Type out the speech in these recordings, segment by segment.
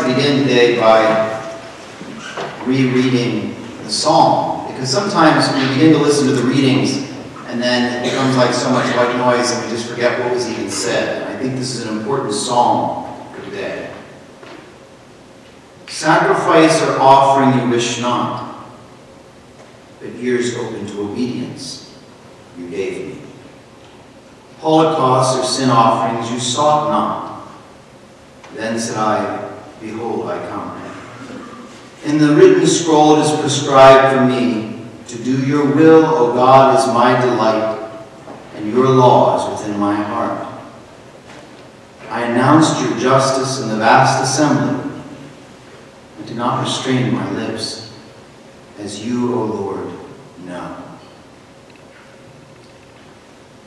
to begin today by rereading the psalm, because sometimes we begin to listen to the readings and then it becomes like so much white noise and we just forget what was even said. And I think this is an important psalm for today. Sacrifice or offering you wish not, but ears open to obedience you gave me. Holocausts or sin offerings you sought not. Then said I, behold, I come. In the written scroll it is prescribed for me to do your will, O God, is my delight, and your law is within my heart. I announced your justice in the vast assembly, and did not restrain my lips, as you, O Lord, know.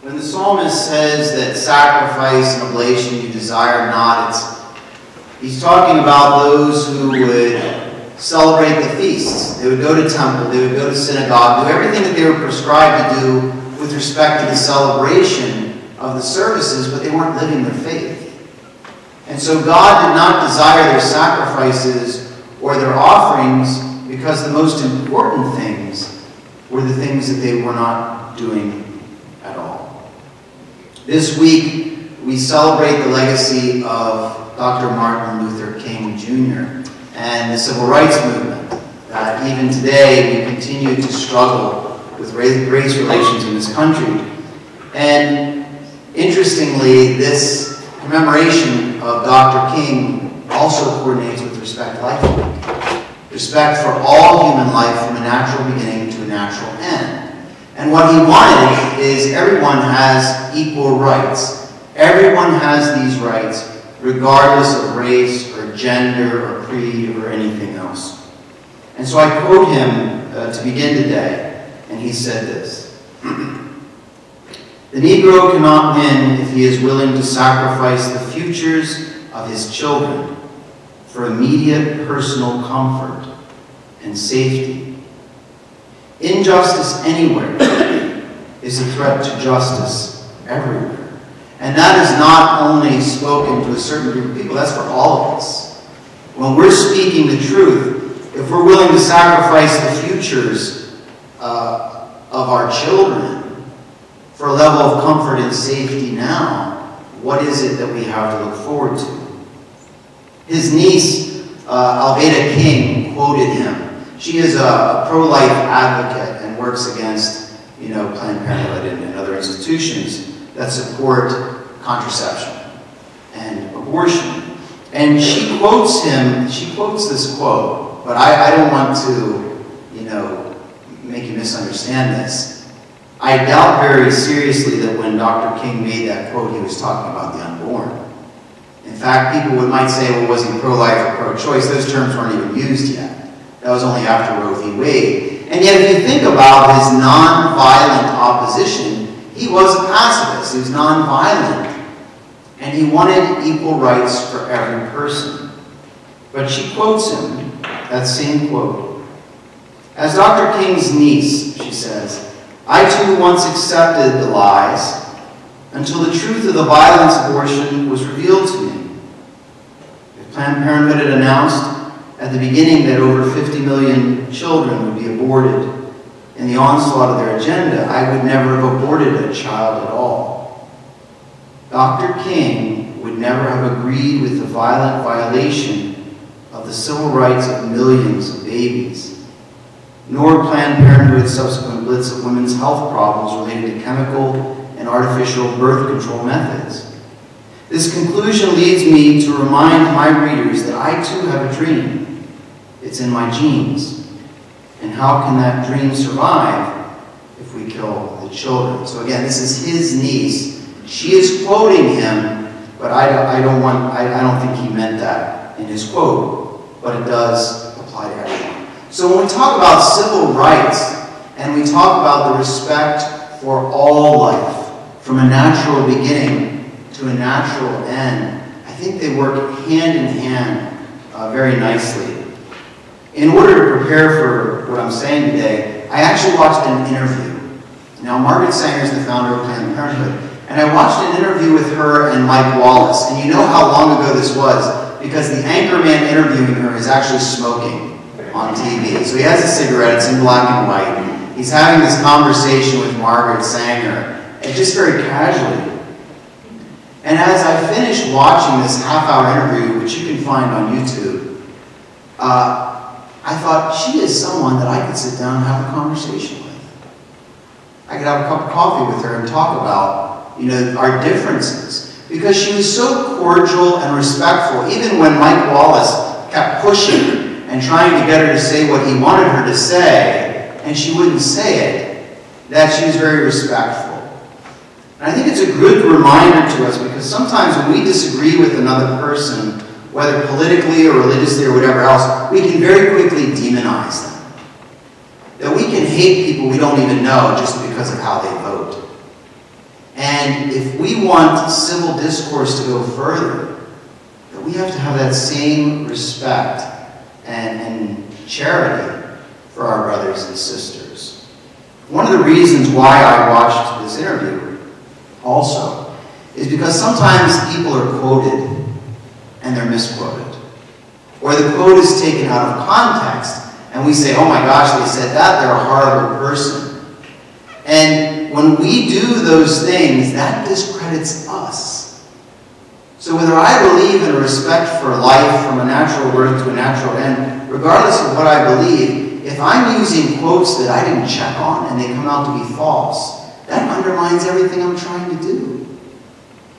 When the psalmist says that sacrifice and oblation you desire not, he's talking about those who would celebrate the feasts. They would go to temple, they would go to synagogue, do everything that they were prescribed to do with respect to the celebration of the services, but they weren't living their faith. And so God did not desire their sacrifices or their offerings because the most important things were the things that they were not doing at all. This week, we celebrate the legacy of Dr. Martin Luther King Jr. and the civil rights movement, that even today we continue to struggle with race relations in this country. And interestingly, this commemoration of Dr. King also coordinates with Respect Life Week. Respect for all human life from a natural beginning to a natural end. And what he wanted is everyone has equal rights. Everyone has these rights regardless of race or gender or creed or anything else. And so I quote him to begin today, and he said this: "The Negro cannot win if he is willing to sacrifice the futures of his children for immediate personal comfort and safety. Injustice anywhere is a threat to justice everywhere." And that is not only spoken to a certain group of people, that's for all of us. When we're speaking the truth, if we're willing to sacrifice the futures of our children for a level of comfort and safety now, what is it that we have to look forward to? His niece, Alveda King, quoted him. She is a pro-life advocate and works against, Planned Parenthood and other institutions that support contraception and abortion. And she quotes this quote, but I don't want to, make you misunderstand this. I doubt very seriously that when Dr. King made that quote, he was talking about the unborn. In fact, people might say, well, was he pro-life or pro-choice? Those terms weren't even used yet. That was only after Roe v. Wade. And yet, if you think about his nonviolent opposition, he was a pacifist. He was nonviolent. And he wanted equal rights for every person. But she quotes him, that same quote. "As Dr. King's niece," she says, "I too once accepted the lies until the truth of the violence of abortion was revealed to me. If Planned Parenthood had announced at the beginning that over 50 million children would be aborted in the onslaught of their agenda, I would never have aborted a child at all. Dr. King would never have agreed with the violent violation of the civil rights of millions of babies, nor Planned Parenthood's subsequent blitz of women's health problems related to chemical and artificial birth control methods. This conclusion leads me to remind my readers that I too have a dream. It's in my genes. And how can that dream survive if we kill the children?" So again, this is his niece. She is quoting him, but I don't think he meant that in his quote, but it does apply to everyone. So when we talk about civil rights and we talk about the respect for all life, from a natural beginning to a natural end, I think they work hand in hand very nicely. In order to prepare for what I'm saying today, I actually watched an interview. Now, Margaret Sanger is the founder of Planned Parenthood, and I watched an interview with her and Mike Wallace. And you know how long ago this was. because the anchorman interviewing her is actually smoking on TV. So he has a cigarette, it's in black and white. He's having this conversation with Margaret Sanger, and just very casually. And as I finished watching this half-hour interview, which you can find on YouTube, I thought, she is someone that I could sit down and have a conversation with. I could have a cup of coffee with her and talk about, our differences. Because she was so cordial and respectful, even when Mike Wallace kept pushing and trying to get her to say what he wanted her to say, and she wouldn't say it, that she was very respectful. And I think it's a good reminder to us, because sometimes when we disagree with another person, whether politically or religiously or whatever else, we can very quickly demonize them. That we can hate people we don't even know just because of how they vote. And if we want civil discourse to go further, that we have to have that same respect and charity for our brothers and sisters. One of the reasons why I watched this interview also is because sometimes people are quoted and they're misquoted. Or the quote is taken out of context and we say, oh my gosh, they said that, they're a horrible person. And when we do those things, that discredits us. So whether I believe in respect for life from a natural birth to a natural end, regardless of what I believe, if I'm using quotes that I didn't check on and they come out to be false, that undermines everything I'm trying to do.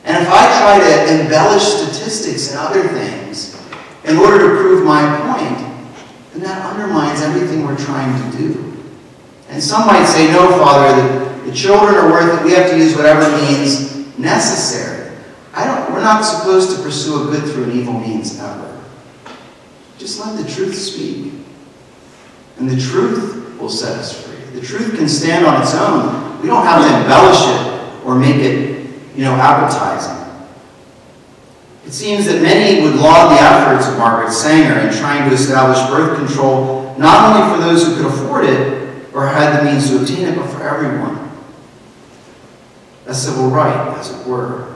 And if I try to embellish statistics and other things in order to prove my point, then that undermines everything we're trying to do. And some might say, no, Father, the children are worth it. We have to use whatever means necessary. We're not supposed to pursue a good through an evil means ever. Just let the truth speak. And the truth will set us free. The truth can stand on its own. We don't have to embellish it or make it appetizing. It seems that many would laud the efforts of Margaret Sanger in trying to establish birth control, not only for those who could afford it or had the means to obtain it, but for everyone. A civil right, as it were.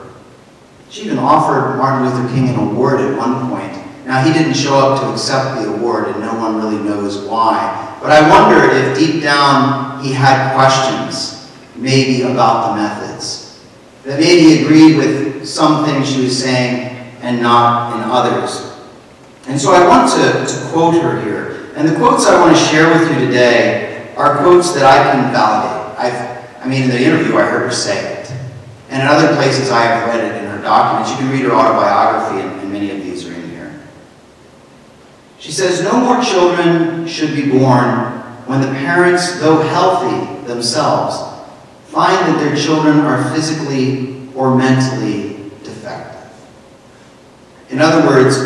She even offered Martin Luther King an award at one point. Now, he didn't show up to accept the award, and no one really knows why. But I wonder if deep down he had questions, maybe about the methods. That maybe he agreed with some things she was saying and not in others. And so I want to quote her here. And the quotes I want to share with you today are quotes that I can validate. In the interview I heard her say it. And in other places I have read it in her documents. You can read her autobiography, and many of these are in here. She says, no more children should be born when the parents, though healthy themselves, find that their children are physically or mentally defective. In other words,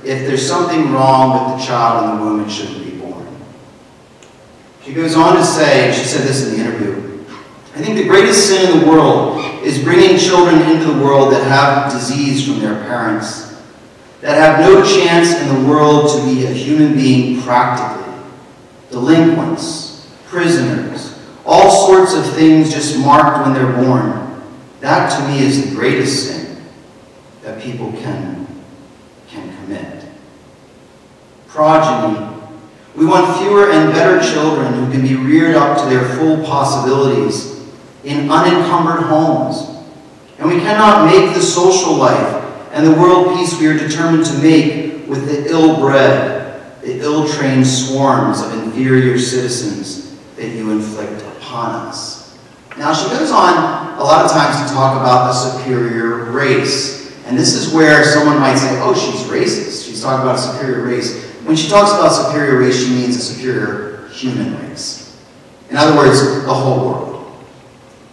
if there's something wrong with the child in the womb, it shouldn't be born. She goes on to say, she said this in the interview, I think the greatest sin in the world is bringing children into the world that have disease from their parents, that have no chance in the world to be a human being practically, delinquents, prisoners, all sorts of things just marked when they're born. That, to me, is the greatest sin that people can commit. Progeny. We want fewer and better children who can be reared up to their full possibilities in unencumbered homes. And we cannot make the social life and the world peace we are determined to make with the ill-bred, the ill-trained swarms of inferior citizens that you inflict upon us. Now, she goes on a lot of times to talk about the superior race. And this is where someone might say, oh, she's racist. She's talking about a superior race. When she talks about superior race, she means a superior human race. In other words, the whole world.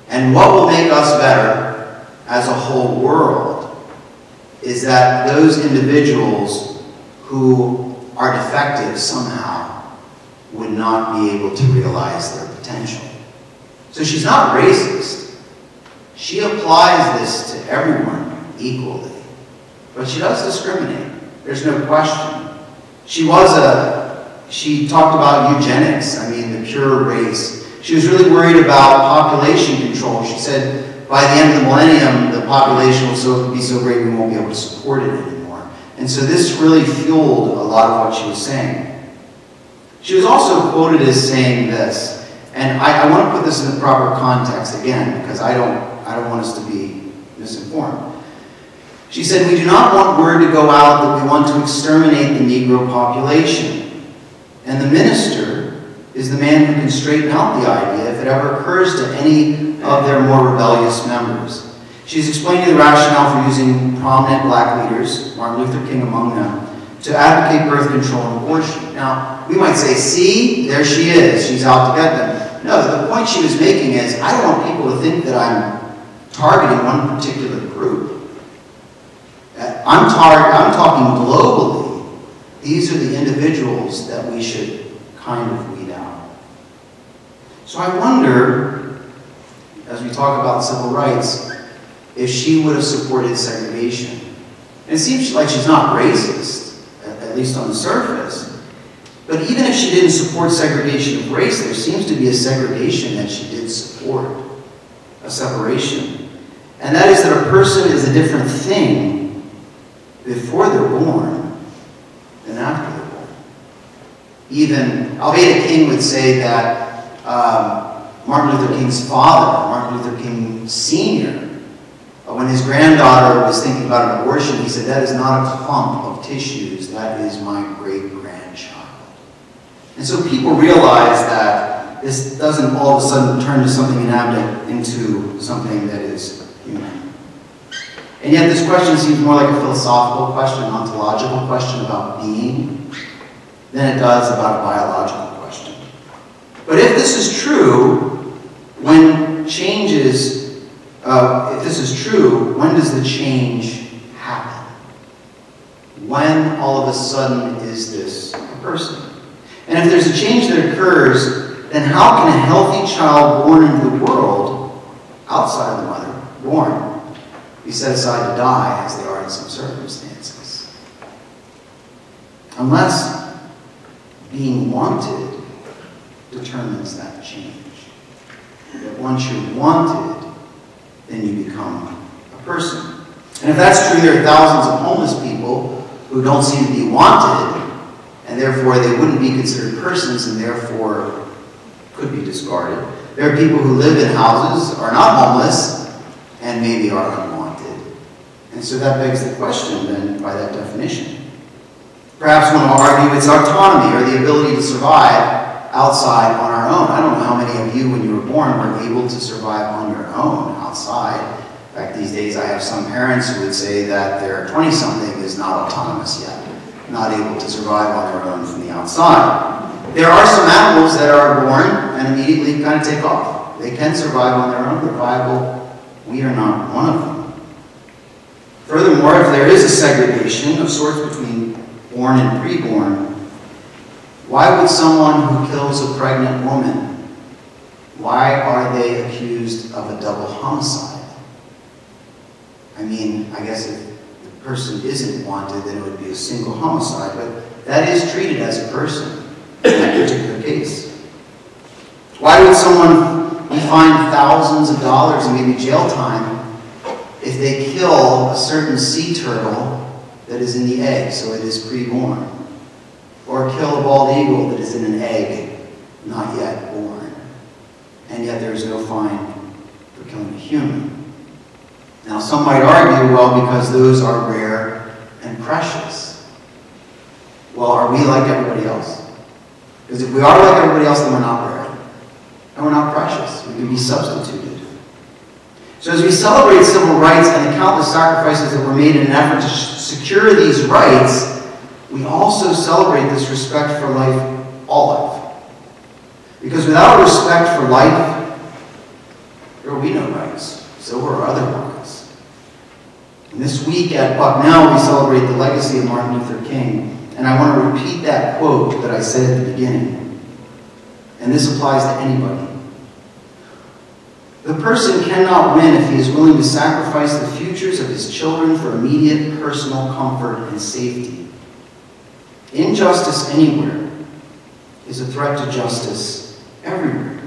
And what will make us better as a whole world is that those individuals who are defective somehow would not be able to realize their potential. So she's not racist. She applies this to everyone equally. But she does discriminate. There's no question. She talked about eugenics, the pure race. She was really worried about population control. She said by the end of the millennium, the population will be so great we won't be able to support it anymore. And And so this really fueled a lot of what she was saying. She was also quoted as saying this, and I want to put this in the proper context again, because I don't want us to be misinformed. She said, "We do not want word to go out that we want to exterminate the Negro population. And the minister is the man who can straighten out the idea if it ever occurs to any of their more rebellious members." She's explaining the rationale for using prominent black leaders, Martin Luther King among them, to advocate birth control and abortion. Now, we might say, see, there she is. She's out to get them. No, the point she was making is, I don't want people to think that I'm targeting one particular group. I'm talking globally. These are the individuals that we should kind of weed out. So I wonder, as we talk about civil rights, if she would have supported segregation. And it seems like she's not racist, at least on the surface. But even if she didn't support segregation of race, there seems to be a segregation that she did support, a separation. And that is that a person is a different thing before they're born than after they're born. Even Alveda King would say that Martin Luther King's father, Martin Luther King Sr., when his granddaughter was thinking about an abortion, he said, "That is not a clump of tissues, that is my great-grandchild." And so people realize that this doesn't all of a sudden turn to something inanimate into something that is human. And yet this question seems more like a philosophical question, an ontological question about being, than it does about a biological question. But if this is true, when does the change happen? When all of a sudden is this a person? And if there's a change that occurs, then how can a healthy child born into the world, outside of the mother, born, be set aside to die as they are in some circumstances? Unless being wanted determines that change. That once you're wanted, then you become a person. And if that's true, there are thousands of homeless people who don't seem to be wanted, and therefore they wouldn't be considered persons and therefore could be discarded. There are people who live in houses, are not homeless, and maybe are unwanted. And so that begs the question then, by that definition. Perhaps one will argue it's autonomy or the ability to survive outside on our own. I don't know how many of you, when you were born, were able to survive on your own outside. In fact, these days I have some parents who would say that their 20-something is not autonomous yet, not able to survive on their own from the outside. There are some animals that are born and immediately kind of take off. They can survive on their own, they're viable. We are not one of them. Furthermore, if there is a segregation of sorts between born and preborn, why would someone who kills a pregnant woman, why are they accused of a double homicide? I mean, I guess if the person isn't wanted, then it would be a single homicide, but that is treated as a person in that particular case. Why would someone be fined thousands of dollars and maybe jail time if they kill a certain sea turtle that is in the egg, so it is preborn? Or kill a bald eagle that is in an egg, not yet born. And yet there is no fine for killing a human. Now some might argue, well, because those are rare and precious. Well, are we like everybody else? Because if we are like everybody else, then we're not rare. And we're not precious. We can be substituted. So as we celebrate civil rights and the countless sacrifices that were made in an effort to secure these rights, we also celebrate this respect for life, all life. Because without respect for life, there will be no rights, civil or otherwise. And this week at Bucknell, we celebrate the legacy of Martin Luther King. And I want to repeat that quote that I said at the beginning. And this applies to anybody. The person cannot win if he is willing to sacrifice the futures of his children for immediate personal comfort and safety. Injustice anywhere is a threat to justice everywhere.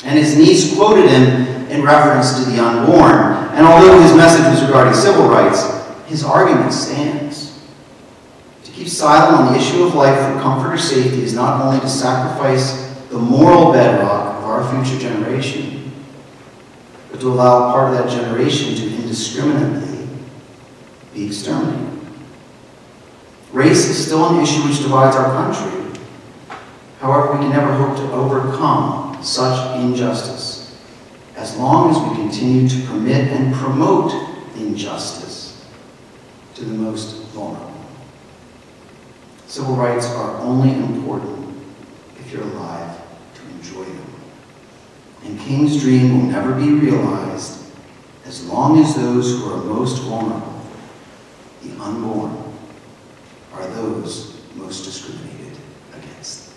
And his niece quoted him in reference to the unborn. And although his message was regarding civil rights, his argument stands. keep silent on the issue of life for comfort or safety is not only to sacrifice the moral bedrock of our future generation, but to allow part of that generation to indiscriminately be exterminated. Race is still an issue which divides our country. However, we can never hope to overcome such injustice as long as we continue to permit and promote injustice to the most vulnerable. Civil rights are only important if you're alive to enjoy them. And King's dream will never be realized as long as those who are most vulnerable, the unborn, are those most discriminated against.